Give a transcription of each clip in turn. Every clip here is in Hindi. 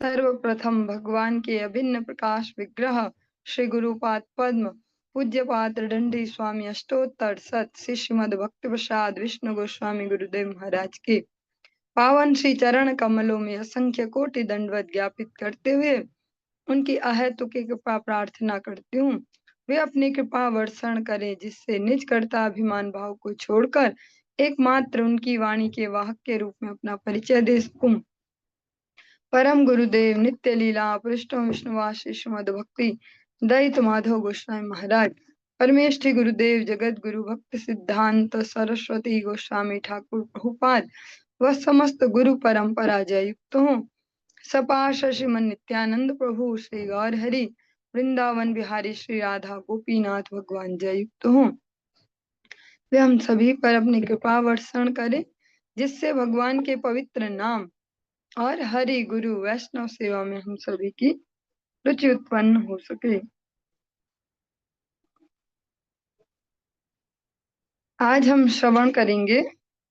सर्वप्रथम भगवान के अभिन्न प्रकाश विग्रह श्री गुरुपाद पद्म पूज्यपाद दंडी स्वामी अष्टोत्तर सत श्री श्रीमद भक्ति प्रसाद विष्णु गोस्वामी गुरुदेव महाराज के पावन श्री चरण कमलों में असंख्य कोटि दंडवत ज्ञापित करते हुए उनकी अहेतुकी कृपा प्रार्थना करती हूँ। वे अपनी कृपा वर्षण करें जिससे निज कर्ता अभिमान भाव को छोड़कर एकमात्र उनकी वाणी के वाहक के रूप में अपना परिचय दे सकूं। परम गुरुदेव नित्य लीला पृष्ठों विष्णुवास श्रीमद भक्ति दैत माधव गोस्वामी महाराज परमेष्ठी गुरुदेव जगत गुरु भक्ति सिद्धांत सरस्वती गोस्वामी ठाकुर प्रभुपाद व समस्त गुरु परंपरा जय युक्त हो। सपाश श्रीमन नित्यानंद प्रभु श्री गौर हरि वृंदावन बिहारी श्री राधा गोपीनाथ भगवान जय युक्त हो। वे हम सभी पर अपनी कृपा वर्षण करें जिससे भगवान के पवित्र नाम और हरि गुरु वैष्णव सेवा में हम सभी की रुचि उत्पन्न हो सके। आज हम श्रवण करेंगे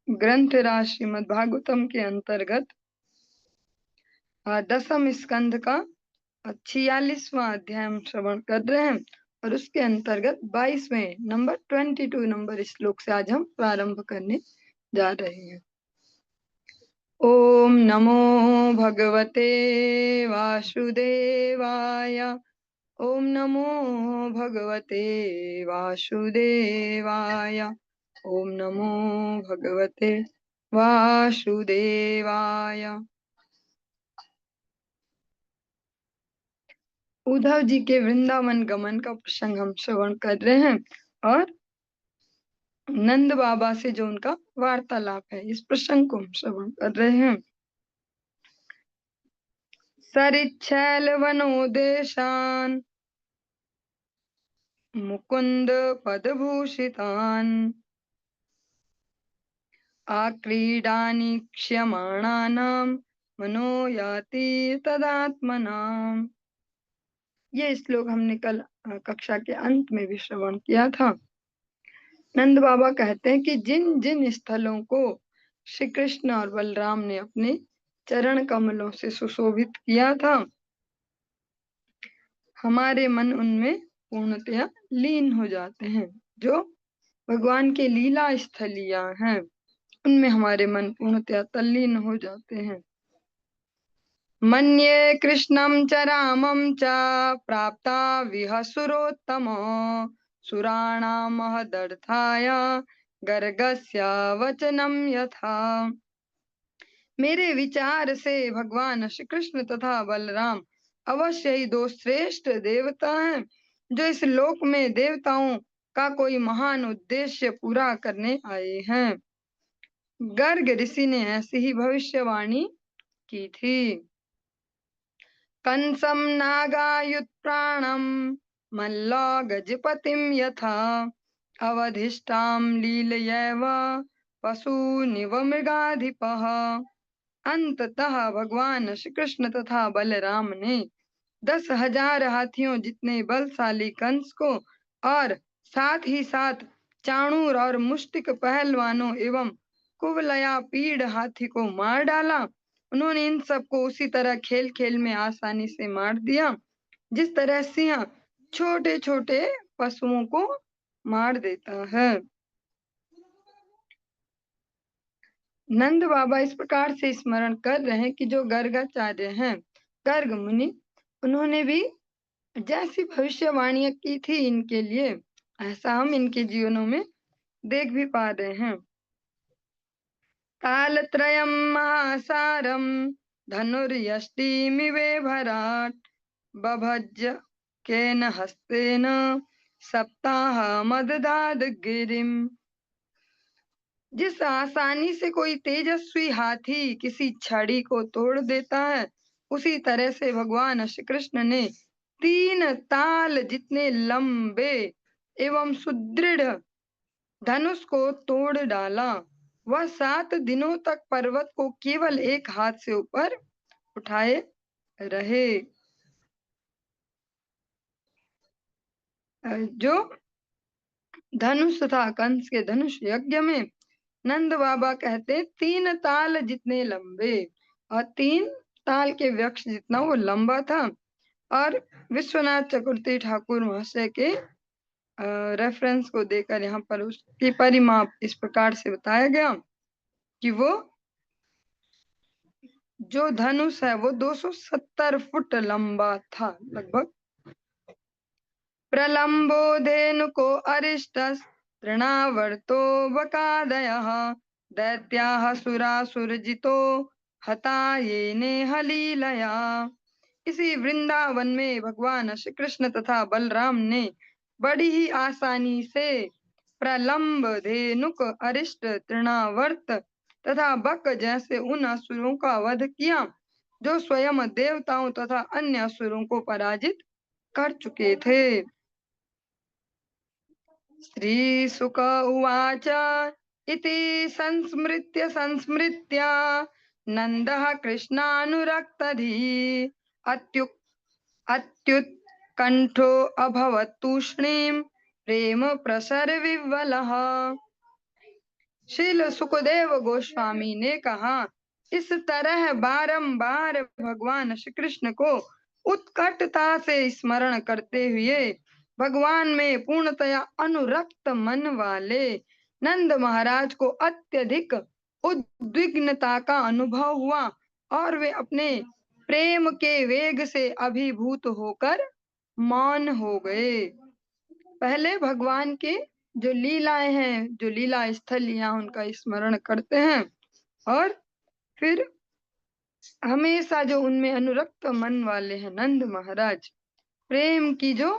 ग्रंथ राज श्रीमद् भागवतम के अंतर्गत 10वें स्कंध का 46वां अध्याय हम श्रवण कर रहे हैं और उसके अंतर्गत 22वें नंबर 22 नंबर श्लोक से आज हम प्रारंभ करने जा रहे हैं। ओम नमो भगवते वासुदेवाय। ओम नमो भगवते वासुदेवाय। ओम नमो भगवते वासुदेवाय। उद्धव जी के वृंदावन गमन का प्रसंग हम श्रवण कर रहे हैं और नंद बाबा से जो उनका वार्तालाप है इस प्रसंग को हम श्रवण कर रहे हैं। सरिच्छैल वनोदेशान मुकुंद पदभूषितान आक्रीडानि क्ष्यमाणानां मनो याति तदात्मनाम्। ये श्लोक हमने कल कक्षा के अंत में भी श्रवण किया था। नंद बाबा कहते हैं कि जिन जिन स्थलों को श्री कृष्ण और बलराम ने अपने चरण कमलों से सुशोभित किया था हमारे मन उनमें पूर्णतया लीन हो जाते हैं। जो भगवान के लीला स्थलियां हैं उनमें हमारे मन पूर्णतया तल्लीन हो जाते हैं। मन्ये कृष्णं च रामं च प्राप्ता विहसुरोत्तमो सुराणां महदर्थाय गर्गस्य वचनं यथा। मेरे विचार से भगवान श्री कृष्ण तथा बलराम अवश्य ही दो श्रेष्ठ देवता हैं जो इस लोक में देवताओं का कोई महान उद्देश्य पूरा करने आए हैं। गर्ग ऋषि ने ऐसी ही भविष्यवाणी की थी। कंसम नागायुत्प्राणम मल्लो गजपतिम यथा अवधिष्टाम लीलयैव पशुनिव मृगाधिपः। अंततः भगवान श्री कृष्ण तथा बलराम ने 10,000 हाथियों जितने बलशाली कंस को और साथ ही साथ चाणूर और मुष्टिक पहलवानों एवं कुवलया पीड़ हाथी को मार डाला। उन्होंने इन सबको उसी तरह खेल खेल में आसानी से मार दिया जिस तरह सिंह छोटे छोटे पशुओं को मार देता है। नंद बाबा इस प्रकार से स्मरण कर रहे हैं कि जो गर्गाचार्य हैं गर्ग मुनि उन्होंने भी जैसी भविष्यवाणियां की थी इनके लिए ऐसा हम इनके जीवनों में देख भी पा रहे हैं। कालत्रयं महासारं धनुर्यष्टिमिवे भराट बभज्ज केन हस्तेन सप्ताहमददाद गिरिम। जिस आसानी से कोई तेजस्वी हाथी किसी छड़ी को तोड़ देता है उसी तरह से भगवान श्री कृष्ण ने 3 ताल जितने लंबे एवं सुदृढ़ धनुष को तोड़ डाला। वह 7 दिनों तक पर्वत को केवल एक हाथ से ऊपर उठाए रहे। जो धनुष था कंस के धनुष यज्ञ में नंद बाबा कहते 3 ताल जितने लंबे और 3 ताल के वृक्ष जितना वो लंबा था। और विश्वनाथ चक्रवर्ती ठाकुर महाशय के रेफरेंस को देकर यहाँ पर उसकी परिमाप इस प्रकार से बताया गया कि वो जो धनुष है वो 270 फुट लंबा था लगभग। प्रलंबो धेनुको अरिष्टस् तृणावर्तो बकादयः दैत्याः सुरासुरजितो हता येने हलीलया। इसी वृंदावन में भगवान श्री कृष्ण तथा बलराम ने बड़ी ही आसानी से प्रलंब, धेनुक, अरिष्ट, तृणावर्त तथा बक जैसे उन असुरों का वध किया जो स्वयं देवताओं तथा अन्य असुरों को पराजित कर चुके थे। श्रीशुक उवाच इति संस्मृत्य नन्दः कृष्णानुरक्तधी अत्युत्कण्ठो अभवत् तूष्णीं प्रेम प्रसरविह्वलः। श्रील सुखदेव गोस्वामी ने कहा, इस तरह बारंबार भगवान श्री कृष्ण को उत्कटता से स्मरण करते हुए भगवान में पूर्णतया अनुरक्त मन वाले नंद महाराज को अत्यधिक उद्विग्नता का अनुभव हुआ और वे अपने प्रेम के वेग से अभिभूत होकर मौन हो गए। पहले भगवान के जो लीलाएं हैं, जो लीला स्थलियां, उनका स्मरण करते हैं और फिर हमेशा जो उनमें अनुरक्त मन वाले हैं नंद महाराज, प्रेम की जो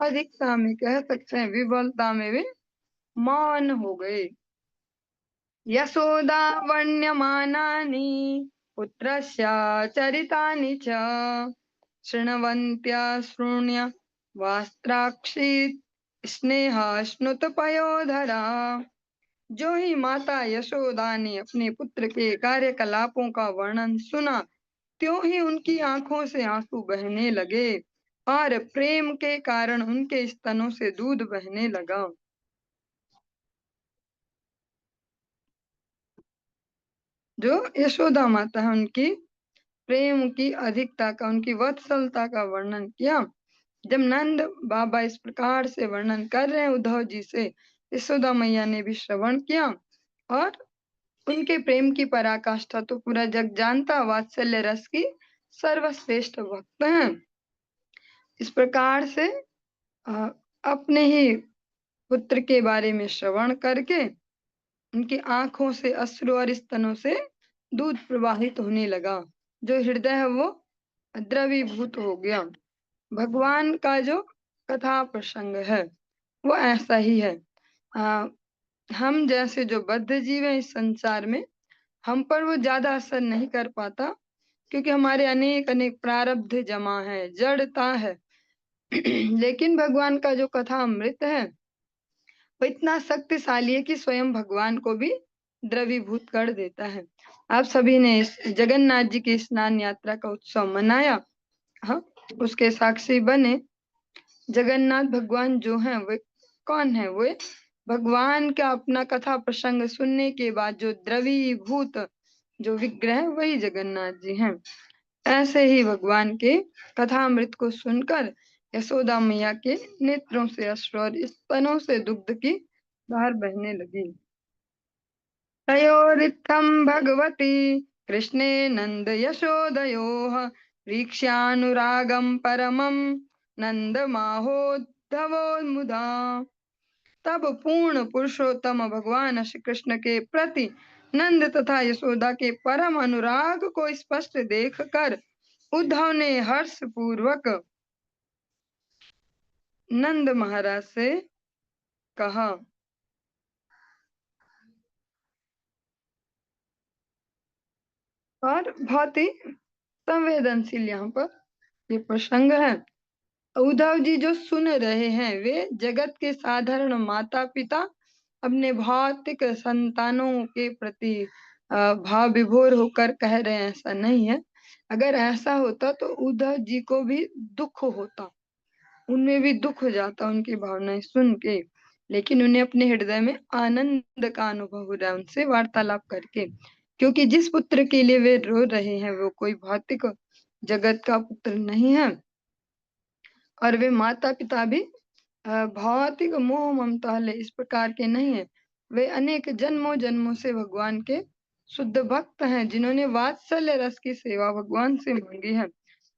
अधिकता में कह सकते हैं विबलता में वे मौन हो गए। यशोदा वर्ण्यमानानि पुत्रस्य चरितानि च शृण्वन्त्या शृण्य वास्त्राक्षी स्नेहाश्नुत पयोधरा। जो ही माता यशोदा ने अपने पुत्र के कार्यकलापों का वर्णन सुना, त्यों ही उनकी आंखों से आंसू बहने लगे और प्रेम के कारण उनके स्तनों से दूध बहने लगा। जो यशोदा माता है उनकी प्रेम की अधिकता का, उनकी वत्सलता का वर्णन किया। जब नंद बाबा इस प्रकार से वर्णन कर रहे हैं उद्धव जी से, यशोदा मैया ने भी श्रवण किया और उनके प्रेम की पराकाष्ठा तो पूरा जग जानता, वात्सल्य रस की सर्वश्रेष्ठ भक्त हैं। इस प्रकार से अपने ही पुत्र के बारे में श्रवण करके उनकी आंखों से अश्रु और स्तनों से दूध प्रवाहित होने लगा। जो हृदय है वो द्रवीभूत हो गया। भगवान का जो कथा प्रसंग है वो ऐसा ही है। हम जैसे जो बद्ध जीव है इस संसार में, हम पर वो ज्यादा असर नहीं कर पाता क्योंकि हमारे अनेक अनेक प्रारब्ध जमा है, जड़ता है। लेकिन भगवान का जो कथा अमृत है वो इतना शक्तिशाली है कि स्वयं भगवान को भी द्रवीभूत कर देता है। आप सभी ने जगन्नाथ जी की स्नान यात्रा का उत्सव मनाया, हाँ, उसके साक्षी बने। जगन्नाथ भगवान जो हैं वे कौन है? वे भगवान का अपना कथा प्रसंग सुनने के बाद जो द्रवीभूत जो विग्रह है वही जगन्नाथ जी हैं। ऐसे ही भगवान के कथामृत को सुनकर यशोदा मैया के नेत्रों से अश्रु और स्तनों से दुग्ध की धार बहने लगी। तयोरित्थं भगवती कृष्णे नंद यशोदयोः वीक्ष्यानुरागं परमं नंद माहोद्धवो मुदा। तब पूर्ण पुरुषोत्तम भगवान श्री कृष्ण के प्रति नंद तथा यशोदा के परम अनुराग को स्पष्ट देखकर उद्धव ने हर्ष पूर्वक नंद महाराज से कहा। और बहुत ही संवेदनशील यहाँ पर ये प्रसंग है। उद्धव जी जो सुन रहे हैं वे जगत के साधारण माता पिता अपने भौतिक संतानों के प्रति भाव विभोर होकर कह रहे हैं, ऐसा नहीं है। अगर ऐसा होता तो उद्धव जी को भी दुख होता, उनमें भी दुख हो जाता उनकी भावनाएं सुन के। लेकिन उन्हें अपने हृदय में आनंद का अनुभव हो रहा है उनसे वार्तालाप करके। क्योंकि जिस पुत्र के लिए वे रो रहे हैं वो कोई भौतिक जगत का पुत्र नहीं है, और वे माता पिता भी भौतिक मोह ममता वाले इस प्रकार के नहीं है। वे अनेक जन्मों जन्मों से भगवान के शुद्ध भक्त हैं, जिन्होंने वात्सल्य रस की सेवा भगवान से मांगी है।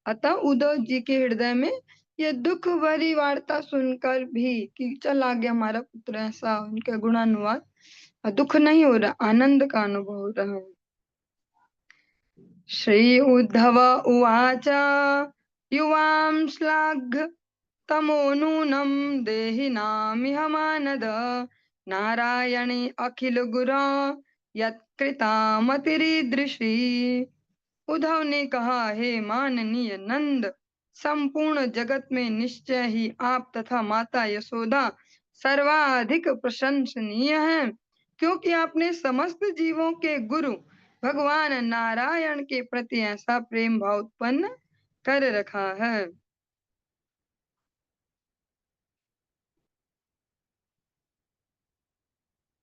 अतः उद्धव जी के हृदय में यह दुख भरी वार्ता सुनकर भी कि चल आ गया हमारा पुत्र, ऐसा उनका गुणानुवाद, दुख नहीं हो रहा, आनंद का अनुभव हो रहा है। श्री उद्धव उवाच युवां श्लाघ्य तमो नूनं देहिनामिह मानद नारायणे अखिल गुरा यत्कृतामतिरीदृशी। उद्धव ने कहा, हे माननीय नंद, संपूर्ण जगत में निश्चय ही आप तथा माता यशोदा सर्वाधिक प्रशंसनीय हैं, क्योंकि आपने समस्त जीवों के गुरु भगवान नारायण के प्रति ऐसा प्रेम भाव उत्पन्न कर रखा है।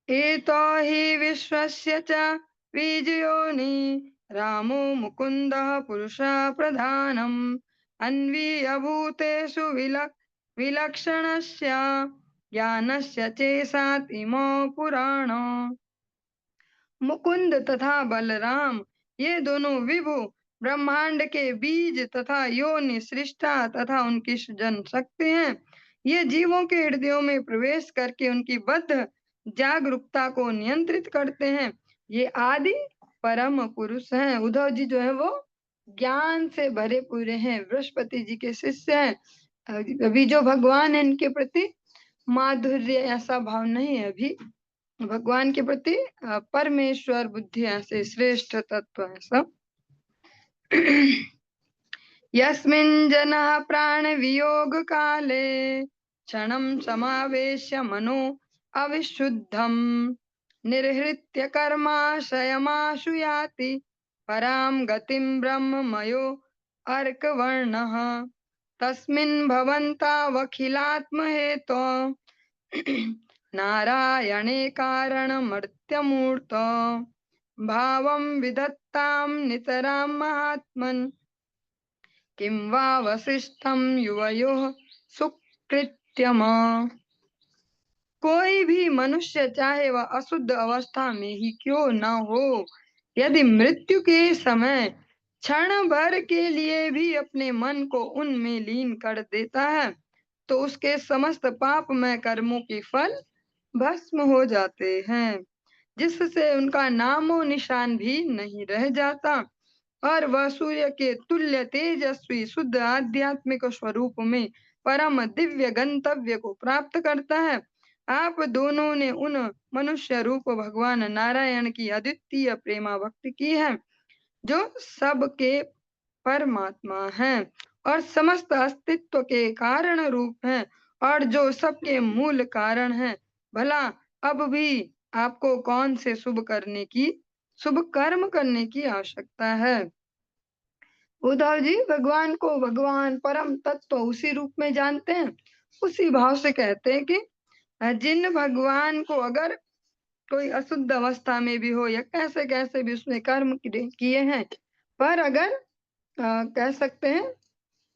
एतो हि विश्वस्य च बीजयोनि रामो मुकुन्दः पुरुषः प्रधानम् अन्वीयभूतेषु विलक्षणस्य ज्ञानस्य चेसात् इमो पुराण। मुकुंद तथा बलराम ये दोनों विभु ब्रह्मांड के बीज तथा योनि सृष्टा तथा उनकी सृजन शक्ति हैं। ये जीवों के हृदयों में प्रवेश करके उनकी बद्ध जागरूकता को नियंत्रित करते हैं। ये आदि परम पुरुष हैं। उद्धव जी जो है वो ज्ञान से भरे पूरे हैं, बृहस्पति जी के शिष्य हैं। अभी जो भगवान है इनके प्रति माधुर्य ऐसा भाव नहीं है। अभी भगवान के प्रति परमेश्वर बुद्धि ऐसे श्रेष्ठ तत्व है सब। यस्मिन् जनः प्राण वियोग काले क्षणं समावेश्य मनो अविशुद्धं निर्हृत्य कर्माशयमाशु याति परां गतिं ब्रह्ममयो अर्कवर्णः तस्मिन् भवन्तावखिलात्महेतो नारायणे कारणमर्त्यमूर्त भावं विधत्तां नितरां महात्मन् किं वा वसिष्ठं युवयोः सुकृत्यम। कोई भी मनुष्य चाहे वह अशुद्ध अवस्था में ही क्यों न हो, यदि मृत्यु के समय क्षण भर के लिए भी अपने मन को उनमें लीन कर देता है तो उसके समस्त पापमय कर्मों के फल भस्म हो जाते हैं, जिससे उनका नामो निशान भी नहीं रह जाता और वह सूर्य के तुल्य तेजस्वी शुद्ध आध्यात्मिक स्वरूप में परम दिव्य गंतव्य को प्राप्त करता है। आप दोनों ने उन मनुष्य रूप भगवान नारायण की अद्वितीय प्रेमा भक्ति की है, जो सबके परमात्मा हैं और समस्त अस्तित्व के कारण रूप हैं और जो सबके मूल कारण हैं। भला अब भी आपको कौन से शुभ कर्म करने की आवश्यकता है। उद्धव जी भगवान को भगवान परम तत्व उसी रूप में जानते हैं, उसी भाव से कहते हैं कि जिन भगवान को अगर कोई अशुद्ध अवस्था में भी हो या कैसे कैसे भी उसने कर्म किए हैं, पर अगर कह सकते हैं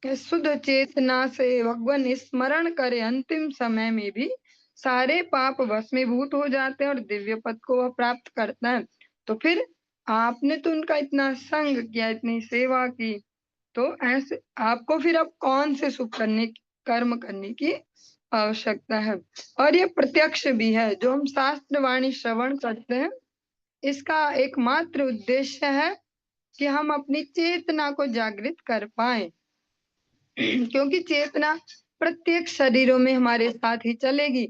कि शुद्ध चेतना से भगवान स्मरण करे अंतिम समय में भी सारे पाप भस्मीभूत हो जाते हैं और दिव्य पद को वह प्राप्त करता है। तो फिर आपने तो उनका इतना संग किया, इतनी सेवा की, तो ऐसे आपको फिर अब कौन से कर्म करने की आवश्यकता है। और ये प्रत्यक्ष भी है, जो हम शास्त्र वाणी श्रवण करते हैं इसका एकमात्र उद्देश्य है कि हम अपनी चेतना को जागृत कर पाए क्योंकि चेतना प्रत्येक शरीरों में हमारे साथ ही चलेगी।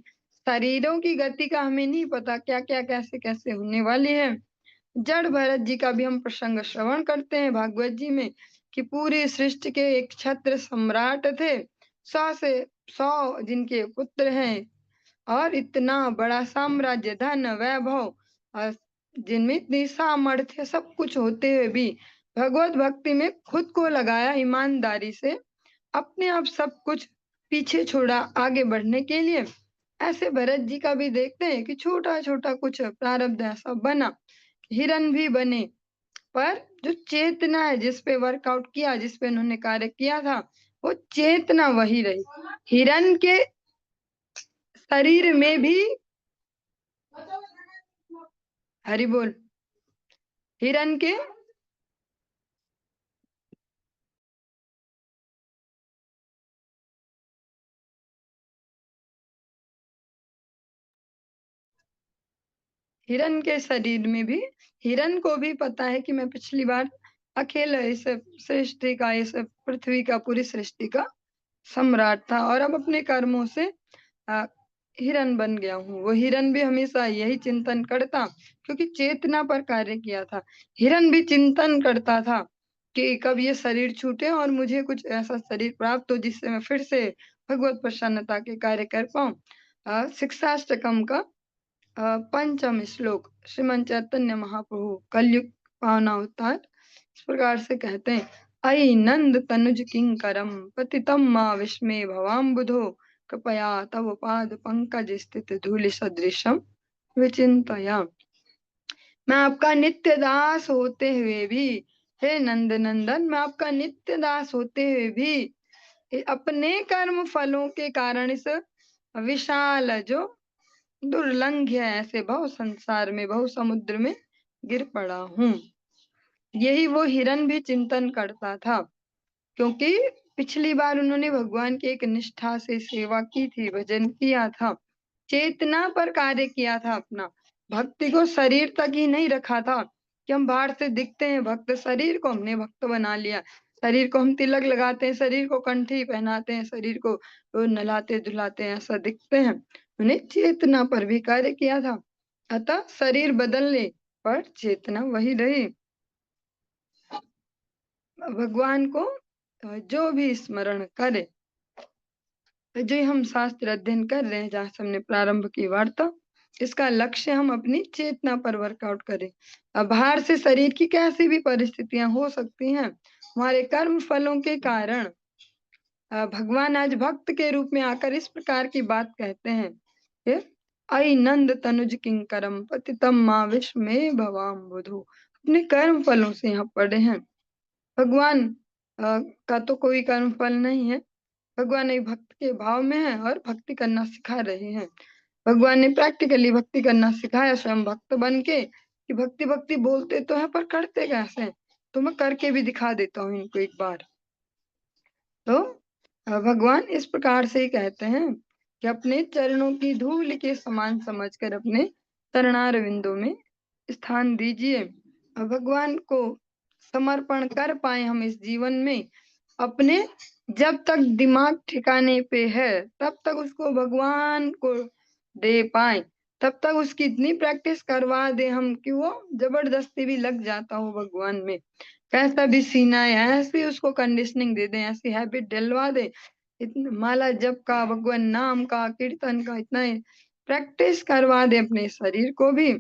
शरीरों की गति का हमें नहीं पता क्या क्या कैसे कैसे होने वाली है। जड़ भरत जी का भी हम प्रसंग श्रवण करते हैं भागवत जी में कि पूरी सृष्टि के एक छत्र सम्राट थे, 100 से 100 जिनके पुत्र हैं और इतना बड़ा साम्राज्य, धन, वैभव और जिनमें इतनी सामर्थ्य सब कुछ होते हुए भी भगवत भक्ति में खुद को लगाया ईमानदारी से, अपने आप सब कुछ पीछे छोड़ा आगे बढ़ने के लिए। ऐसे भरत जी का भी देखते हैं कि छोटा छोटा कुछ प्रारब्ध ऐसा बना हिरन भी बने, पर जो चेतना है जिस पे वर्कआउट किया, जिस पे उन्होंने कार्य किया था, वो चेतना वही रही। हिरन के शरीर में भी, हरि बोल, हिरन के हिरन के शरीर में भी, हिरन को भी पता है कि मैं पिछली बार अकेला इस सृष्टि का, इस पृथ्वी का, पूरी सृष्टि का सम्राट था, और अब अपने कर्मों से आ, हिरन बन गया हूँ। वो हिरन भी हमेशा यही चिंतन करता, क्योंकि चेतना पर कार्य किया था। हिरन भी चिंतन करता था कि कब ये शरीर छूटे और मुझे कुछ ऐसा शरीर प्राप्त हो जिससे मैं फिर से भगवत प्रसन्नता के कार्य कर पाऊं। शिक्षाष्टकम का पंचम श्लोक, श्रीमन चैतन्य महाप्रभु कलयुग पावना अवतार इस प्रकार से कहते हैं, अयि नंद तनुज किंकरम पतितम मा विस्मे भवाम बुधो कृपया तव पाद पंकज स्थित धूलि सदृशम विचिंतया। मैं आपका नित्य दास होते हुए भी, हे नंद नंदन, मैं आपका नित्य दास होते हुए भी अपने कर्म फलों के कारण इस विशाल जो दुर्लंघ्य ऐसे बहु संसार में, बहु समुद्र में गिर पड़ा हूँ। यही वो हिरन भी चिंतन करता था, क्योंकि पिछली बार उन्होंने भगवान की एक निष्ठा से सेवा की थी, भजन किया था, चेतना पर कार्य किया था अपना, भक्ति को शरीर तक ही नहीं रखा था कि हम बाहर से दिखते हैं भक्त, शरीर को हमने भक्त बना लिया, शरीर को हम तिलक लगाते हैं, शरीर को कंठी पहनाते हैं, शरीर को नहलाते धुलाते हैं, ऐसा दिखते हैं। उन्हें चेतना पर भी कार्य किया था, अतः शरीर बदलने पर चेतना वही रही। भगवान को जो भी स्मरण करे, जो हम शास्त्र अध्ययन कर रहे हैं, जहाँ से हमने प्रारंभ की वार्ता, इसका लक्ष्य हम अपनी चेतना पर वर्कआउट करें। अब बाहर से शरीर की कैसी भी परिस्थितियां हो सकती हैं, हमारे कर्म फलों के कारण भगवान आज भक्त के रूप में आकर इस प्रकार की बात कहते हैं, अयि नंद तनुज किंकरम पतितम मा विस्मे भवाम बुधो। अपने कर्म फलों से यहाँ पढ़े हैं। भगवान का तो कोई कर्म फल नहीं है, भगवान एक भक्त के भाव में है और भक्ति करना सिखा रहे हैं। भगवान ने प्रैक्टिकली भक्ति करना सिखाया स्वयं भक्त बन के, कि भक्ति भक्ति बोलते तो है पर करते कैसे हैं, तो मैं करके भी दिखा देता हूँ इनको एक बार। तो भगवान इस प्रकार से ही कहते हैं कि अपने चरणों की धूल के समान समझकर अपने चरणार विंदों में स्थान दीजिए। भगवान को समर्पण कर पाए हम इस जीवन में, अपने जब तक दिमाग ठिकाने पे है तब तक उसको भगवान को दे पाए, तब तक उसकी इतनी प्रैक्टिस करवा दे हम कि वो जबरदस्ती भी लग जाता हो भगवान में। कैसा भी सीना है ऐसी उसको कंडीशनिंग दे दे, ऐसी हैबिट डलवा दे, इतना माला जप का, भगवान नाम का, कीर्तन का इतना प्रैक्टिस करवा दे अपने शरीर को भी,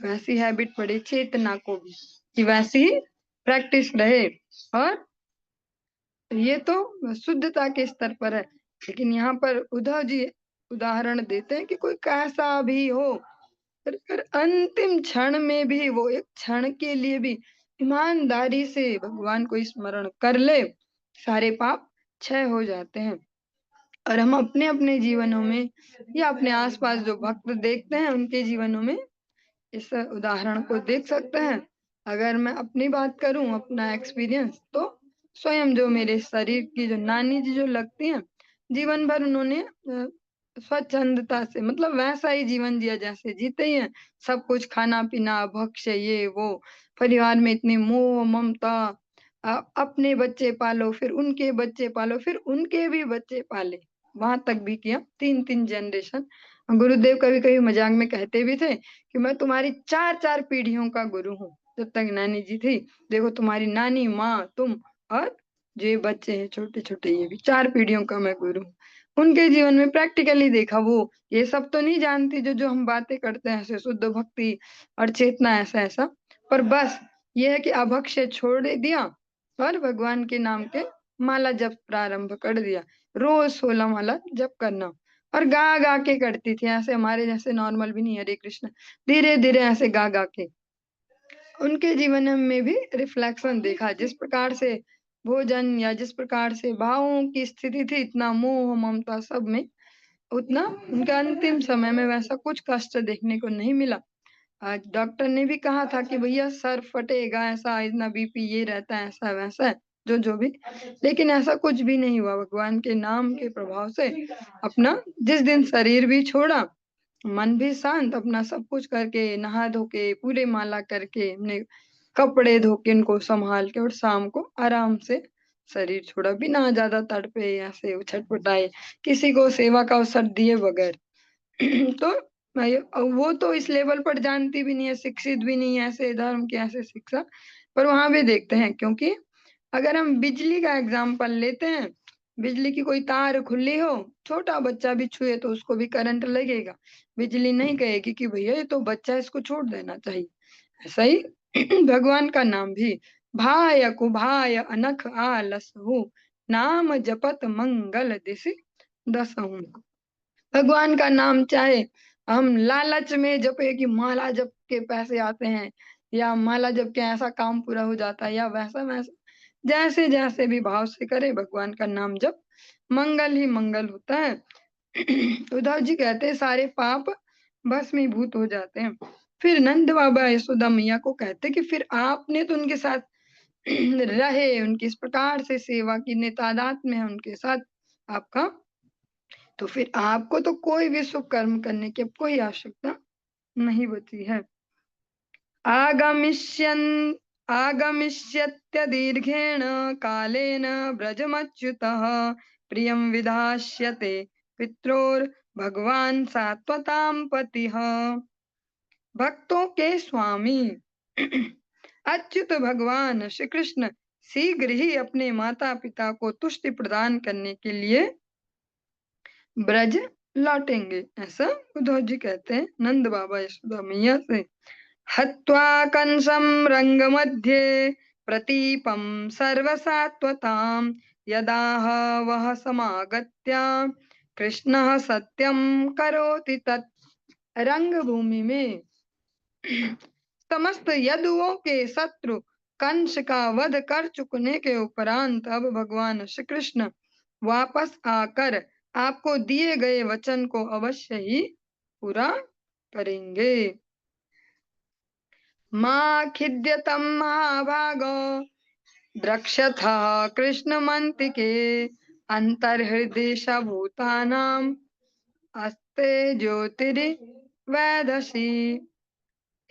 वैसी हैबिट पड़े चेतना को भी, कि वैसी ही प्रैक्टिस रहे। और ये तो शुद्धता के स्तर पर है, लेकिन यहाँ पर उद्धव जी उदाहरण देते हैं कि कोई कैसा भी हो, फिर अंतिम क्षण में भी वो एक क्षण के लिए भी ईमानदारी से भगवान को स्मरण कर ले, सारे पाप क्षय हो जाते हैं। और हम अपने अपने जीवनों में या अपने आसपास जो भक्त देखते हैं उनके जीवनों में इस उदाहरण को देख सकते हैं। अगर मैं अपनी बात करूं, अपना एक्सपीरियंस, तो स्वयं जो मेरे शरीर की जो नानी जी जो लगती हैं, जीवन भर उन्होंने स्वच्छंदता से, मतलब वैसा ही जीवन जिया जैसे जीते ही हैं, सब कुछ खाना पीना भक्ष्य ये वो, परिवार में इतनी मोह ममता, अपने बच्चे पालो फिर उनके बच्चे पालो फिर उनके भी बच्चे पाले, वहां तक भी किया, 3-3 जनरेशन। गुरुदेव कभी कभी मजाक में कहते भी थे कि मैं तुम्हारी 4-4 पीढ़ियों का गुरु हूँ। जब तक नानी जी थी, देखो तुम्हारी नानी, माँ, तुम और जो ये बच्चे हैं छोटे छोटे, ये भी 4 पीढ़ियों का मैं गुरु हूँ। उनके जीवन में प्रैक्टिकली देखा, वो ये सब तो नहीं जानती जो जो हम बातें करते हैं ऐसे शुद्ध भक्ति और चेतना ऐसा ऐसा, पर बस ये है कि अभक्ष्य छोड़ दिया और भगवान के नाम के माला जप प्रारंभ कर दिया, रोज 16 माला जप करना, और गा गा के करती थी, ऐसे हमारे जैसे नॉर्मल भी नहीं हरे कृष्ण, धीरे धीरे ऐसे गा गा के। उनके जीवन में भी रिफ्लेक्शन देखा। जिस प्रकार से भोजन या जिस प्रकार से भावों की स्थिति थी, इतना मोह ममता सब में, उतना उनके अंतिम समय में वैसा कुछ कष्ट देखने को नहीं मिला। आज डॉक्टर ने भी कहा था कि भैया सर फटेगा, ऐसा इतना बीपी ये रहता है, ऐसा वैसा है, जो भी, लेकिन ऐसा कुछ भी नहीं हुआ। भगवान के नाम के प्रभाव से अपना जिस दिन शरीर भी छोड़ा, मन भी शांत, अपना सब कुछ करके नहा धो के पूरे माला करके अपने कपड़े धो के इनको संभाल के और शाम को आराम से शरीर छोड़ा, बिना ज्यादा तड़पे ऐसे छटपटाए, किसी को सेवा का अवसर दिए बगैर। तो वो तो इस लेवल पर जानती भी नहीं है, शिक्षित भी नहीं है ऐसे धर्म की ऐसे शिक्षा, पर वहां भी देखते हैं। क्योंकि अगर हम बिजली का एग्जाम्पल लेते हैं, बिजली की कोई तार खुली हो, छोटा बच्चा भी छुए तो उसको भी करंट लगेगा, बिजली नहीं कहेगी कि भैया ये तो बच्चा है, इसको छोड़ देना चाहिए। ऐसा ही भगवान का नाम भी, भाय कुभाय अनख आलसहु, नाम जपत मंगल दिशि दसहु। भगवान का नाम चाहे हम लालच में जपे कि माला जप के पैसे आते हैं, या माला जप के ऐसा काम पूरा हो जाता है, या वैसा वैसा, जैसे जैसे भी भाव से करे भगवान का नाम जप, मंगल ही मंगल होता है। उद्धव जी कहते हैं सारे पाप भस्मीभूत हो जाते हैं। फिर नंद बाबा यशोदा मैया को कहते कि फिर आपने तो उनके साथ रहे, उनकी इस प्रकार से सेवा की, नेतादात में है उनके साथ आपका, तो फिर आपको तो कोई भी शुभ कर्म करने की अब कोई आवश्यकता नहीं बची है। आगमिष्यन् आगमिष्यत्य दीर्घेण कालेन ब्रजमच्युतः, प्रियं विधास्यते पित्रोर भगवान सात्वतां पतिः। भक्तों के स्वामी अच्युत भगवान श्री कृष्ण शीघ्र ही अपने माता पिता को तुष्टि प्रदान करने के लिए ब्रज लौटेंगे, ऐसा उद्धव जी कहते हैं नंद बाबा यशोदा मैया से। हत्वा कंसं रंग मध्ये प्रतीपं सर्वसात्वतां, यदाह वह समागत्य कृष्णः सत्यं करोति तत्। रंगभूमि में समस्त यदुओं के शत्रु कंस का वध कर चुकने के उपरांत अब भगवान श्री कृष्ण वापस आकर आपको दिए गए वचन को अवश्य ही पूरा करेंगे। मां खिद्यतम महाभागो द्रक्षथ कृष्ण मंतिके, अंतर्हृदय भूतानाम अस्ते ज्योतिर्वैधसी।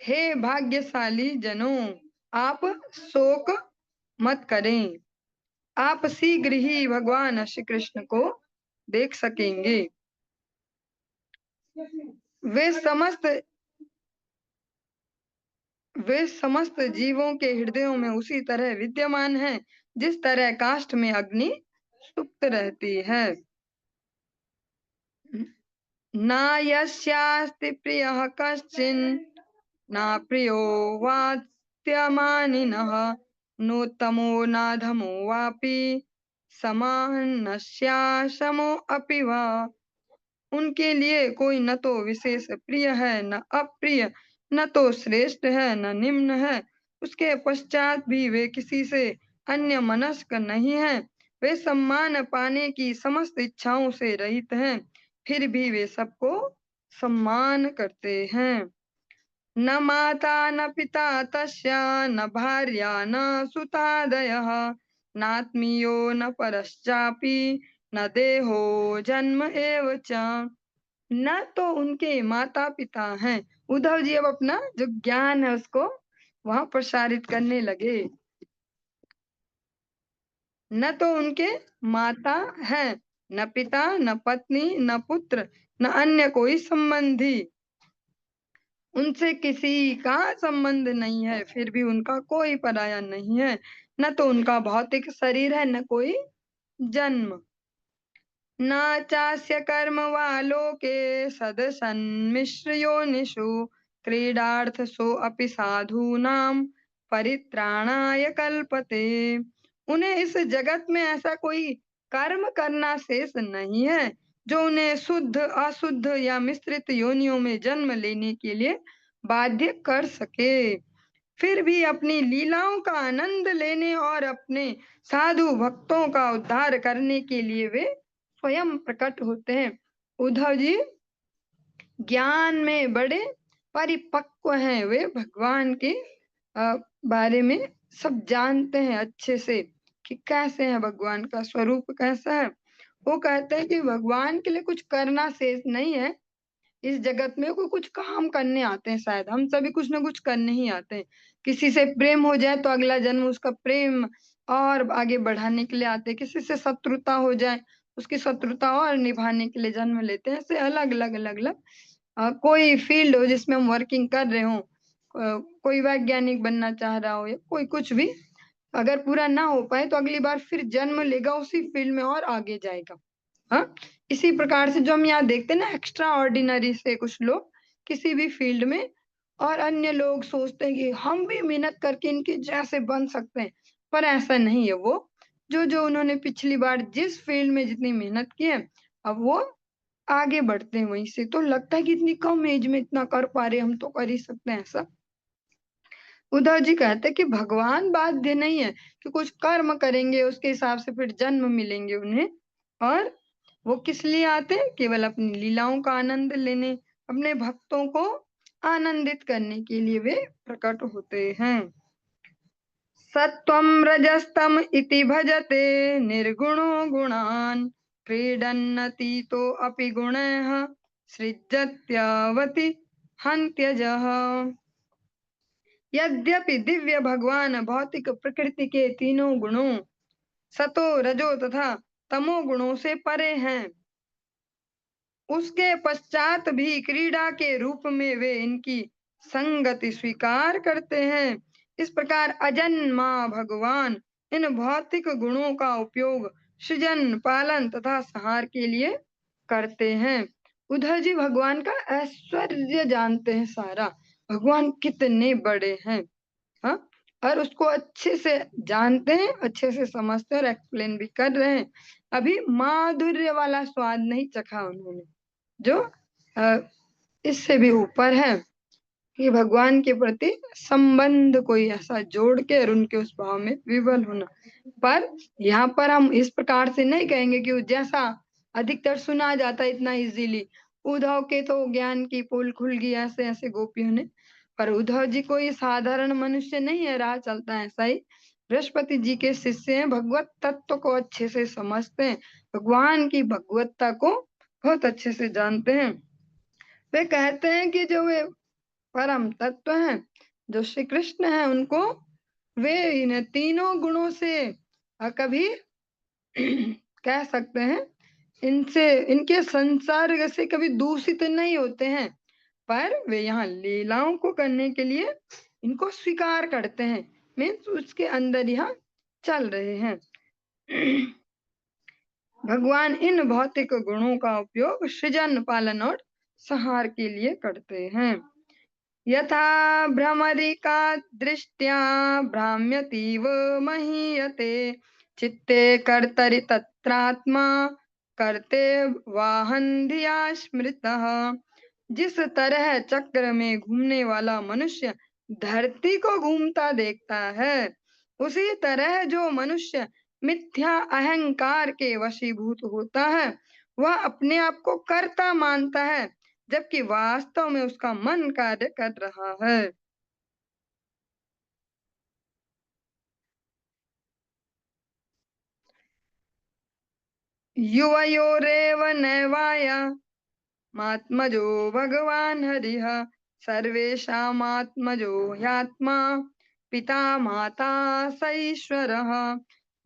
हे भाग्यशाली जनों, आप शोक मत करें, आप शीघ्र ही भगवान श्री कृष्ण को देख सकेंगे। वे समस्त जीवों के हृदयों में उसी तरह विद्यमान हैं जिस तरह काष्ठ में अग्नि सुप्त रहती है। ना यस्यास्ति प्रियः कश्चिन् ना प्रियो वात्स्यमानिनः, नोत्तमो नाधमो वापि समानस्याशमो अपि वा। उनके लिए कोई न तो विशेष प्रिय है न अप्रिय, न तो श्रेष्ठ है न निम्न है, उसके पश्चात भी वे किसी से अन्य मनस्क नहीं है। वे सम्मान पाने की समस्त इच्छाओं से रहित हैं, फिर भी वे सबको सम्मान करते हैं। न माता न पिता तस्या न भार्या न सुतादयः, नात्मीयो न परश्चापि न देहो जन्म एव च। न तो उनके माता पिता हैं। उद्धव जी अब अपना जो ज्ञान है उसको वहां प्रसारित करने लगे। न तो उनके माता है, न पिता, न पत्नी, न पुत्र, न अन्य कोई संबंधी, उनसे किसी का संबंध नहीं है, फिर भी उनका कोई पराया नहीं है। न तो उनका भौतिक शरीर है, न कोई जन्म। न चास्य कर्म वालोके सदसन्मिश्र योनिषु, क्रीडार्थ सो अपि साधूनाम परित्राणाय कल्पते। उन्हें इस जगत में ऐसा कोई कर्म करना शेष नहीं है जो उन्हें शुद्ध अशुद्ध या मिश्रित योनियों में जन्म लेने के लिए बाध्य कर सके। फिर भी अपनी लीलाओं का आनंद लेने और अपने साधु भक्तों का उद्धार करने के लिए वे स्वयं प्रकट होते हैं। उद्धव जी ज्ञान में बड़े परिपक्व हैं, वे भगवान के बारे में सब जानते हैं अच्छे से कि कैसे है भगवान का स्वरूप कैसा है। वो कहते हैं कि भगवान के लिए कुछ करना शेष नहीं है इस जगत में, कोई कुछ काम करने आते हैं। शायद हम सभी कुछ ना कुछ करने ही आते हैं। किसी से प्रेम हो जाए तो अगला जन्म उसका प्रेम और आगे बढ़ाने के लिए आते हैं, किसी से शत्रुता हो जाए उसकी शत्रुता और निभाने के लिए जन्म लेते हैं। ऐसे अलग अलग अलग अलग कोई फील्ड हो जिसमें हम वर्किंग कर रहे हो, कोई वैज्ञानिक बनना चाह रहा हो या कोई कुछ भी, अगर पूरा ना हो पाए तो अगली बार फिर जन्म लेगा उसी फील्ड में और आगे जाएगा। हाँ, इसी प्रकार से जो हम यहाँ देखते हैं ना, एक्स्ट्रा ऑर्डिनरी से कुछ लोग किसी भी फील्ड में, और अन्य लोग सोचते हैं कि हम भी मेहनत करके इनके जैसे बन सकते हैं, पर ऐसा नहीं है। वो जो जो उन्होंने पिछली बार जिस फील्ड में जितनी मेहनत की है, अब वो आगे बढ़ते हैं वहीं से। तो लगता है कि इतनी कम एज में इतना कर पा रहे, हम तो कर ही सकते हैं ऐसा। उद्धव जी कहते हैं कि भगवान बाध्य नहीं है कि कुछ कर्म करेंगे उसके हिसाब से फिर जन्म मिलेंगे उन्हें, और वो किस लिए आते हैं? केवल अपनी लीलाओं का आनंद लेने, अपने भक्तों को आनंदित करने के लिए वे प्रकट होते हैं। सत्वं रजस्तम इति भजते निर्गुणो गुणान् क्रीडन्नतीतो अपि गुणैः सृजत्यावति हन्त्यजः। यद्यपि दिव्य भगवान भौतिक प्रकृति के तीनों गुणों सतो रजो तथा तमो गुणों से परे हैं, उसके पश्चात भी क्रीड़ा के रूप में वे इनकी संगति स्वीकार करते हैं। इस प्रकार अजन्मा भगवान इन भौतिक गुणों का उपयोग सृजन पालन तथा संहार के लिए करते हैं। उद्धव जी भगवान का ऐश्वर्य जानते हैं सारा, भगवान कितने बड़े हैं। हाँ, और उसको अच्छे से जानते हैं, अच्छे से समझते हैं और एक्सप्लेन भी कर रहे हैं। अभी माधुर्य वाला स्वाद नहीं चखा उन्होंने, जो इससे भी ऊपर है कि भगवान के प्रति संबंध कोई ऐसा जोड़ के और उनके उस भाव में विवल होना। पर यहाँ पर हम इस प्रकार से नहीं कहेंगे कि जैसा अधिकतर सुना जाता है इतना इजीली, उद्धव के तो ज्ञान की पोल खुल गई ऐसे ऐसे गोपियों ने। पर उद्धव जी कोई साधारण मनुष्य नहीं है, राह चलता है ऐसा ही। बृहस्पति जी के शिष्य हैं, भगवत तत्व को अच्छे से समझते हैं, भगवान की भगवत्ता को बहुत अच्छे से जानते हैं। वे कहते हैं कि जो वे परम तत्व हैं, जो श्री कृष्ण है, उनको वे इन तीनों गुणों से कभी कह सकते हैं इनसे, इनके संसर्ग से कभी दूषित नहीं होते हैं, पर वे यहाँ लीलाओं को करने के लिए इनको स्वीकार करते हैं, मीन्स उसके अंदर यहाँ चल रहे हैं। भगवान इन भौतिक गुणों का उपयोग सृजन पालन और संहार के लिए करते हैं। यथा भ्रमरिका दृष्ट्या भ्राम्यतीव महीयते चित्ते कर्तरि तत्रात्मा करते वाहन धिया स्मृतः। जिस तरह चक्र में घूमने वाला मनुष्य धरती को घूमता देखता है, उसी तरह जो मनुष्य मिथ्या अहंकार के वशीभूत होता है, वह अपने आप को कर्ता मानता है, जबकि वास्तव में उसका मन कार्य कर रहा है। युवयोरेव नैवाय मात्मजो भगवान हरिः सर्वेषामात्मजो ह्यात्मा पिता माता स ईश्वरः।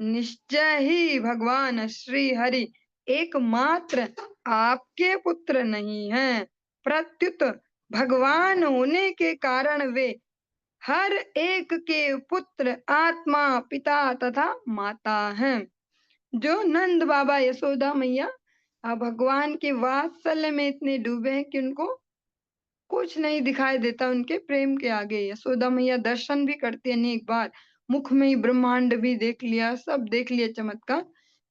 निश्चय ही भगवान श्री हरि एकमात्र आपके पुत्र नहीं हैं, प्रत्युत भगवान होने के कारण वे हर एक के पुत्र आत्मा पिता तथा माता हैं। जो नंद बाबा यशोदा मैया भगवान के वात्सल्य में इतने डूबे हैं कि उनको कुछ नहीं दिखाई देता उनके प्रेम के आगे। यशोदा मैया दर्शन भी करती है अनेक बार, मुख में ही ब्रह्मांड भी देख लिया, सब देख लिया चमत्कार,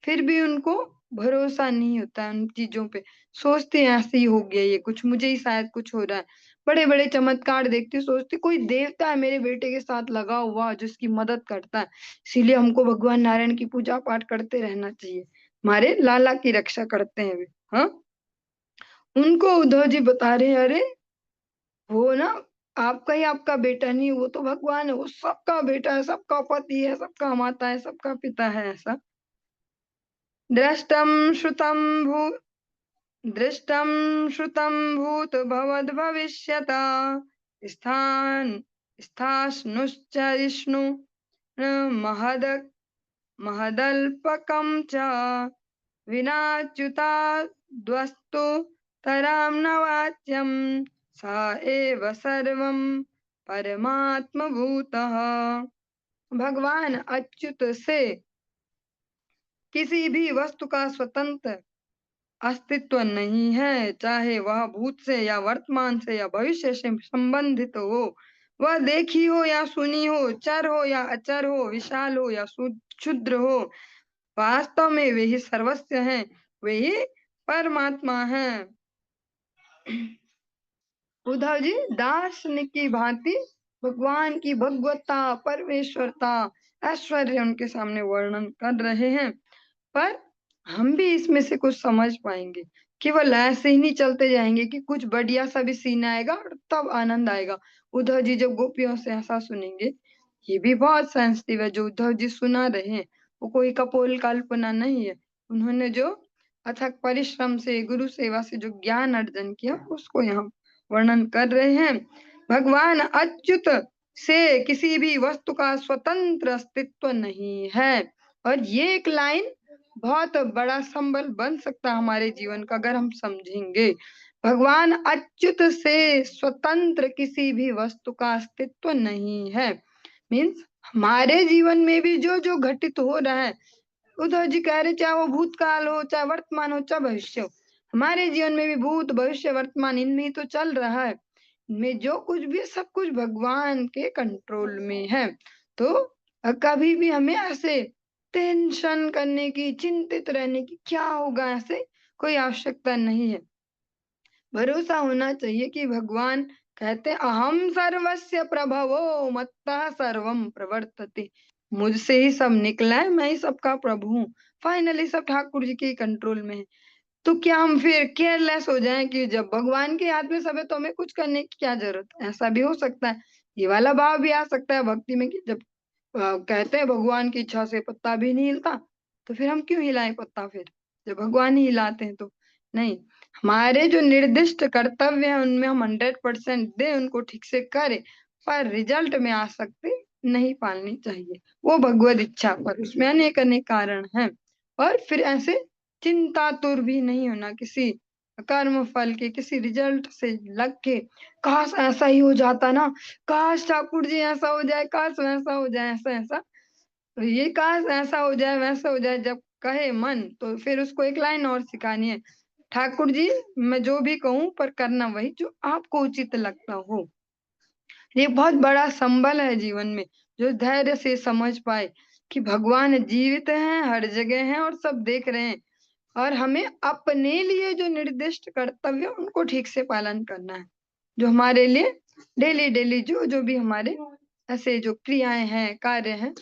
फिर भी उनको भरोसा नहीं होता उन चीजों पे। सोचते हैं ऐसे ही हो गया, ये कुछ मुझे ही शायद कुछ हो रहा है, बड़े बड़े चमत्कार देखती, सोचती कोई देवता है मेरे बेटे के साथ लगा हुआ जिसकी मदद करता है, इसीलिए हमको भगवान नारायण की पूजा पाठ करते रहना चाहिए, हमारे लाला की रक्षा करते हैं वे। हाँ, उनको उद्धव जी बता रहे हैं, अरे वो ना आपका ही आपका बेटा नहीं, वो तो भगवान है, वो सबका बेटा है, सबका पति है, सबका माता है, सबका पिता है। ऐसा दृष्टम श्रुतम भू दृष्टम श्रुतम भूत भवद भविष्यता स्थान स्थास्नुश्च विष्णु महद महदल्पकं च विनाच्युताद्वस्तु तरां न वाच्यं स एव सर्वं परमात्मभूतः। भगवान अच्युत से किसी भी वस्तु का स्वतंत्र अस्तित्व नहीं है, चाहे वह भूत से या वर्तमान से या भविष्य से संबंधित हो, वह देखी हो या सुनी हो, चर हो या अचर हो, विशाल हो या क्षुद्र हो, वास्तव में वे ही सर्वस्व हैं, वे ही परमात्मा हैं। उद्धव जी दार्शनिक की भांति भगवान की भगवत्ता, परमेश्वरता, ऐश्वर्य उनके सामने वर्णन कर रहे हैं, पर हम भी इसमें से कुछ समझ पाएंगे। केवल ऐसे ही नहीं चलते जाएंगे कि कुछ बढ़िया सा भी सीन आएगा और तब आनंद आएगा। उद्धव जी जब गोपियों से ऐसा सुनेंगे, ये भी बहुत सेंसिटिव है जो उद्धव जी सुना रहे हैं, वो कोई कपोल कल्पना नहीं है। उन्होंने जो अथक परिश्रम से गुरु सेवा से जो ज्ञान अर्जन किया उसको यहाँ वर्णन कर रहे हैं। भगवान अच्युत से किसी भी वस्तु का स्वतंत्र अस्तित्व नहीं है, और ये एक लाइन बहुत बड़ा संबल बन सकता है हमारे जीवन का अगर हम समझेंगे। भगवान अच्युत से स्वतंत्र किसी भी वस्तु का अस्तित्व नहीं है, मीन्स हमारे जीवन में भी जो जो घटित हो रहा है, उद्धव जी कह रहे चाहे वो भूतकाल हो, चाहे वर्तमान हो, चाहे भविष्य हो, हमारे जीवन में भी भूत भविष्य वर्तमान इनमें ही तो चल रहा है। इनमें जो कुछ भी सब कुछ भगवान के कंट्रोल में है। तो कभी भी हमें ऐसे टेंशन करने की, चिंतित रहने की, क्या होगा, ऐसे कोई आवश्यकता नहीं है। भरोसा होना चाहिए कि भगवान कहते अहम सर्वस्य प्रभवो मत्तः सर्वम प्रवर्तते, मुझसे ही सब निकला है, मैं ही सबका प्रभु हूँ, फाइनली सब ठाकुर जी के कंट्रोल में है। तो क्या हम फिर केयरलेस हो जाएं कि जब भगवान के हाथ में सब है तो हमें कुछ करने की क्या जरूरत है? ऐसा भी हो सकता है, ये वाला भाव भी आ सकता है भक्ति में कि जब कहते हैं भगवान की इच्छा से पत्ता भी नहीं हिलता, तो फिर हम क्यों हिलाएं पत्ता, फिर जब भगवान ही हिलाते हैं तो। नहीं, हमारे जो निर्दिष्ट कर्तव्य है उनमें हम 100% दे, उनको ठीक से करें, पर रिजल्ट में आसक्ति नहीं पालनी चाहिए, वो भगवत इच्छा पर, उसमें अनेक अनेक कारण हैं। और फिर ऐसे चिंतातुर भी नहीं होना किसी कर्म फल के, किसी रिजल्ट से लग के, काश ऐसा ही हो जाता ना, काश ठाकुर जी ऐसा हो जाए, काश वैसा हो जाए, ऐसा ऐसा, तो ये काश ऐसा हो जाए वैसा हो जाए जब कहे मन, तो फिर उसको एक लाइन और सिखानी है, ठाकुर जी मैं जो भी कहूँ पर करना वही जो आपको उचित लगता हो। ये बहुत बड़ा संबल है जीवन में, जो धैर्य से समझ पाए कि भगवान जीवित हैं, हर जगह हैं और सब देख रहे हैं, और हमें अपने लिए जो निर्दिष्ट कर्तव्य उनको ठीक से पालन करना है, जो हमारे लिए डेली डेली जो जो भी हमारे ऐसे जो क्रियाएं हैं, कार्य हैं,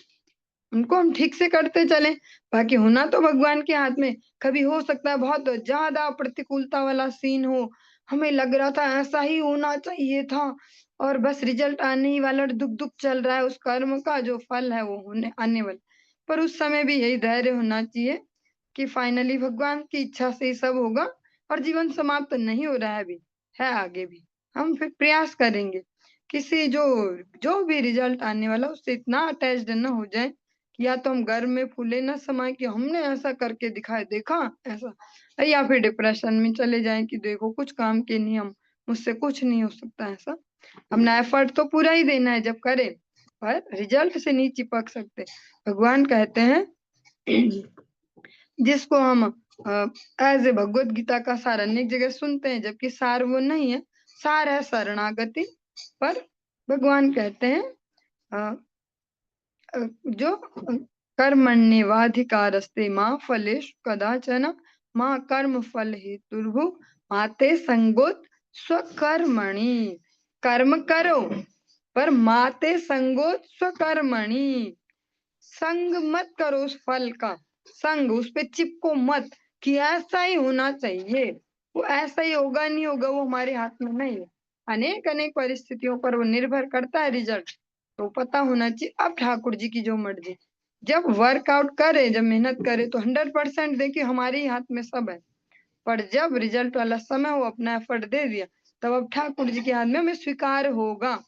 उनको हम ठीक से करते चलें। बाकी होना तो भगवान के हाथ में, कभी हो सकता है बहुत ज्यादा प्रतिकूलता वाला सीन हो, हमें लग रहा था ऐसा ही होना चाहिए था और बस रिजल्ट आने ही वाला और दुख दुख चल रहा है, उस कर्म का जो फल है वो होने आने वाला, पर उस समय भी यही धैर्य होना चाहिए कि फाइनली भगवान की इच्छा से ही सब होगा, और जीवन समाप्त नहीं हो रहा है, अभी है आगे भी, हम फिर प्रयास करेंगे किसी जो जो भी रिजल्ट आने वाला उससे इतना अटैच्ड न हो जाए कि या तो हम घर में फूले न समाये कि हमने ऐसा करके दिखाए, देखा ऐसा, या फिर डिप्रेशन में चले जाएं कि देखो कुछ काम के नहीं हम, मुझसे कुछ नहीं हो सकता ऐसा। अपना एफर्ट तो पूरा ही देना है जब करे, पर रिजल्ट से नहीं चिपक सकते। भगवान कहते हैं जिसको हम एज ए भगवत गीता का सार अनेक जगह सुनते हैं, जबकि सार वो नहीं है, सार है शरणागति। पर भगवान कहते हैं जो कर्मण्येवाधिकारस्ते माँ फलेषु कदाचन माँ कर्म फल हेतुर्भु माते संगोत स्वकर्मणि। कर्म करो पर माते संगो स्वकर्मणि, संग मत करो उस फल का, संग उस पे चिपको मत कि ऐसा ही होना चाहिए, वो ऐसा ही होगा नहीं होगा वो हमारे हाथ में नहीं है। अनेक अनेक परिस्थितियों पर वो निर्भर करता है रिजल्ट, तो पता होना चाहिए अब ठाकुर जी की जो मर्जी। जब वर्कआउट करे, जब मेहनत करे तो 100% देखिए हमारे ही हाथ में सब है, पर जब रिजल्ट वाला समय हो अपना एफर्ट दे दिया, तब अब ठाकुर जी के हाथ में हमें स्वीकार होगा,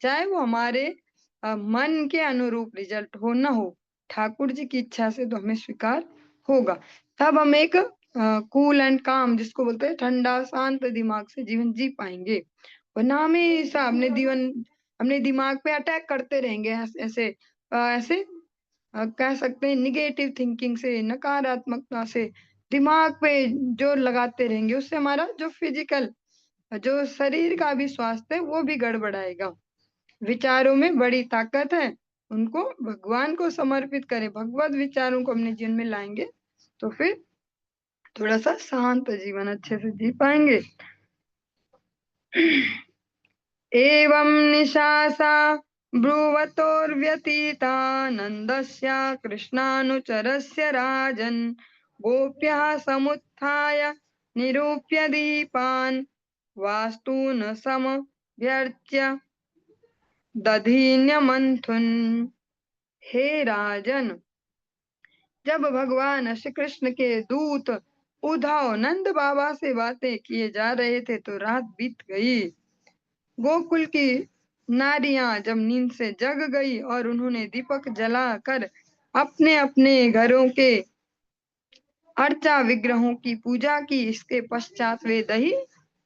चाहे वो हमारे मन के अनुरूप रिजल्ट हो ना हो, ठाकुर जी की इच्छा से तो हमें स्वीकार होगा। तब हम एक कूल एंड काम, जिसको बोलते हैं ठंडा शांत दिमाग से जीवन जी पाएंगे, वरना हमेशा अपने दिमाग पे अटैक करते रहेंगे ऐसे ऐसे कह सकते हैं निगेटिव थिंकिंग से, नकारात्मकता से दिमाग पे जोर लगाते रहेंगे, उससे हमारा जो फिजिकल, जो शरीर का भी स्वास्थ्य है वो भी गड़बड़ाएगा। विचारों में बड़ी ताकत है, उनको भगवान को समर्पित करें, भगवत विचारों को अपने जीवन में लाएंगे तो फिर थोड़ा सा शांत जीवन अच्छे से जी पाएंगे। एवं निशासा ब्रुवतोर्व्यतीता नन्दस्य कृष्णानुचरस्य राजन्, गोप्यः समुत्थाय निरूप्य दीपान् वास्तून् समभ्यर्च्य दधीन्यमन्थुन्। हे राजन, जब भगवान श्री कृष्ण के दूत उद्धव नंद बाबा से बातें किए जा रहे थे तो रात बीत गई। गोकुल की नारियां जब नींद से जग गई और उन्होंने दीपक जलाकर अपने अपने घरों के अर्चा विग्रहों की पूजा की, इसके पश्चात वे दही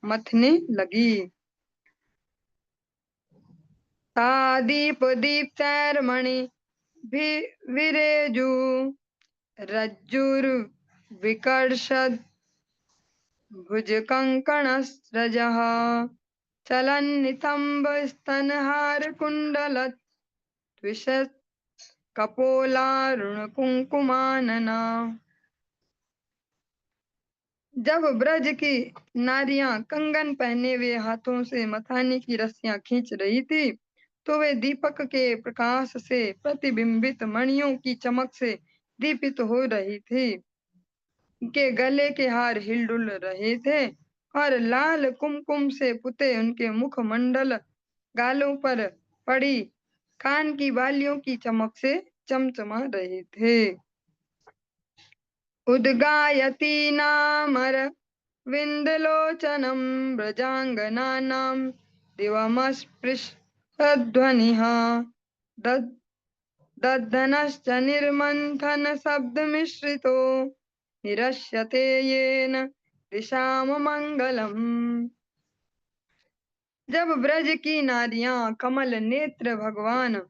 मथने लगी। दीप दीप्तैर्मणि विरेजु रज्जुर्विकर्षद् भुजकङ्कणस्रजः चलन्नितम्बस्तनहारकुण्डलद्विषत् कपोलारुणकुङ्कुमानना। जब ब्रज की नारियां कंगन पहने हुए हाथों से मथाने की रस्सियां खींच रही थी, तो वे दीपक के प्रकाश से प्रतिबिंबित मणियों की चमक से दीपित हो रही थी। उनके गले के हार हिलडुल रहे थे और लाल कुमकुम से पुते उनके मुख मंडल गालों पर पड़ी कान की बालियों की चमक से चमचमा रहे थे। उद्गायती नामर विन्दलोचनं व्रजाङ्गनानां दिवमस्पृशध्वनिः दद्धनश्च निर्मन्थनशब्दमिश्रितो निरस्यते येन दिशाममङ्गलम्। जब ब्रज की नारियां कमल नेत्र भगवान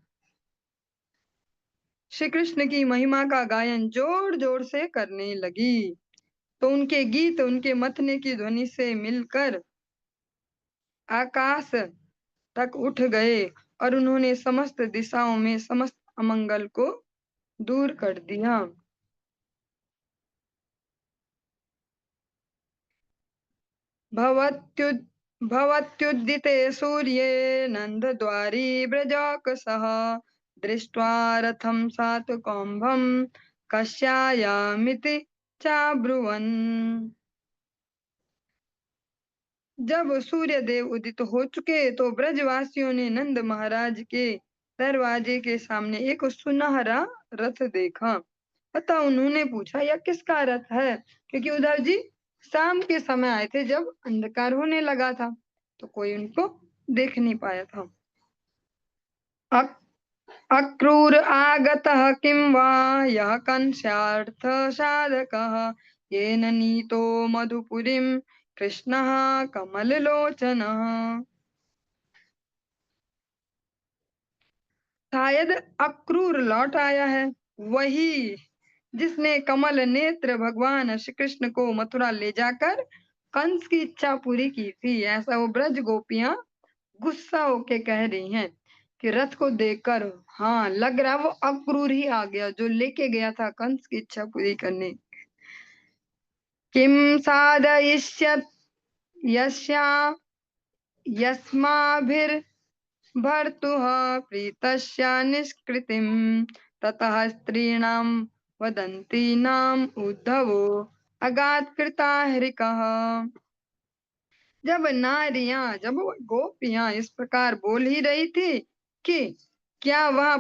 श्री कृष्ण की महिमा का गायन जोर जोर से करने लगी, तो उनके गीत उनके मथने की ध्वनि से मिलकर आकाश तक उठ गए और उन्होंने समस्त दिशाओं में समस्त अमंगल को दूर कर दिया। भवत्युदिते सूर्ये नन्दद्वारी व्रजाकसः दृष्ट्वा रथं सातकौम्भं कस्यायामिति चाब्रुवन्। जब सूर्य देव उदित हो चुके तो ब्रजवासियों ने नंद महाराज के दरवाजे के सामने एक सुनहरा रथ देखा। अतः उन्होंने पूछा यह किसका रथ है, क्योंकि उद्धव जी शाम के समय आए थे जब अंधकार होने लगा था, तो कोई उनको देख नहीं पाया था। अक्रूर आगतः किं वा यः कंस्यार्थ साधकः येन नीतो मधुपुरीं कृष्णः कमललोचनः। शायद अक्रूर लौट आया है, वही जिसने कमल नेत्र भगवान श्री कृष्ण को मथुरा ले जाकर कंस की इच्छा पूरी की थी, ऐसा वो ब्रज गोपियां गुस्सा होके कह रही हैं कि रथ को देखकर हाँ लग रहा वो अक्रूर ही आ गया जो लेके गया था कंस की इच्छा पूरी करने। किम साधयिष्यत् यस्या यस्माभिर्भर्तुः प्रीतस्य निष्कृतिं ततः स्त्रीणां वदन्तीनाम् उद्धवो अगात्कृता हृकः। जब वो गोपियां इस प्रकार बोल ही रही थी कि क्या वह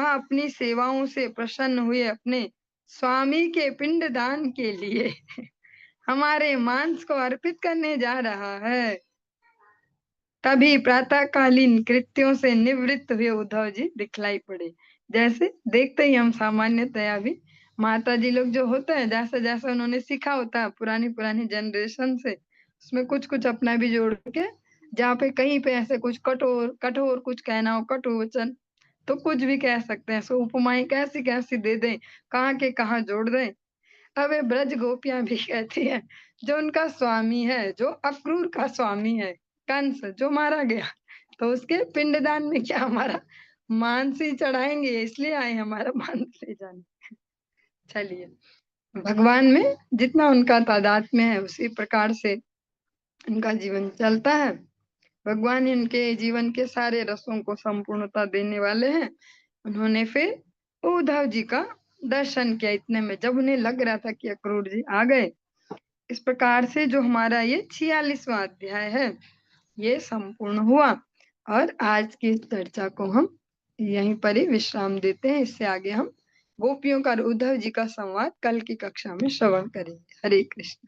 अपनी सेवाओं से प्रसन्न हुए अपने स्वामी के पिंडदान के लिए हमारे मांस को अर्पित करने जा रहा है। तभी प्रातःकालीन कृत्यों से निवृत्त हुए उद्धव जी दिखलाई पड़े। जैसे देखते ही हम सामान्यतया भी माता जी लोग जो होते हैं, जैसा जैसा उन्होंने सीखा होता है पुरानी पुरानी जनरेशन से, उसमें कुछ कुछ अपना भी जोड़ के, जहाँ पे कहीं पे ऐसे कुछ कठोर कठोर कुछ कहना हो, कटु वचन, तो कुछ भी कह सकते हैं। सो उपमाएं कैसी कैसी दे दें, कहाँ के कहाँ जोड़ दें। अब ये ब्रज गोपियां भी कहती हैं, जो उनका स्वामी है, जो अक्रूर का स्वामी है, कंस, जो मारा गया, तो उसके पिंडदान में क्या हमारा मांस ही चढ़ाएंगे, इसलिए आए हमारा मांस ले जाने। चलिए, भगवान में जितना उनका तादात्म्य है उसी प्रकार से उनका जीवन चलता है। भगवान इनके जीवन के सारे रसों को संपूर्णता देने वाले हैं। उन्होंने फिर उद्धव जी का दर्शन किया। इतने में जब उन्हें लग रहा था कि अक्रूर जी आ गए, इस प्रकार से जो हमारा ये 46वां अध्याय है ये संपूर्ण हुआ। और आज की चर्चा को हम यहीं पर ही विश्राम देते हैं। इससे आगे हम गोपियों का और उद्धव जी का संवाद कल की कक्षा में श्रवण करेंगे। हरे कृष्ण।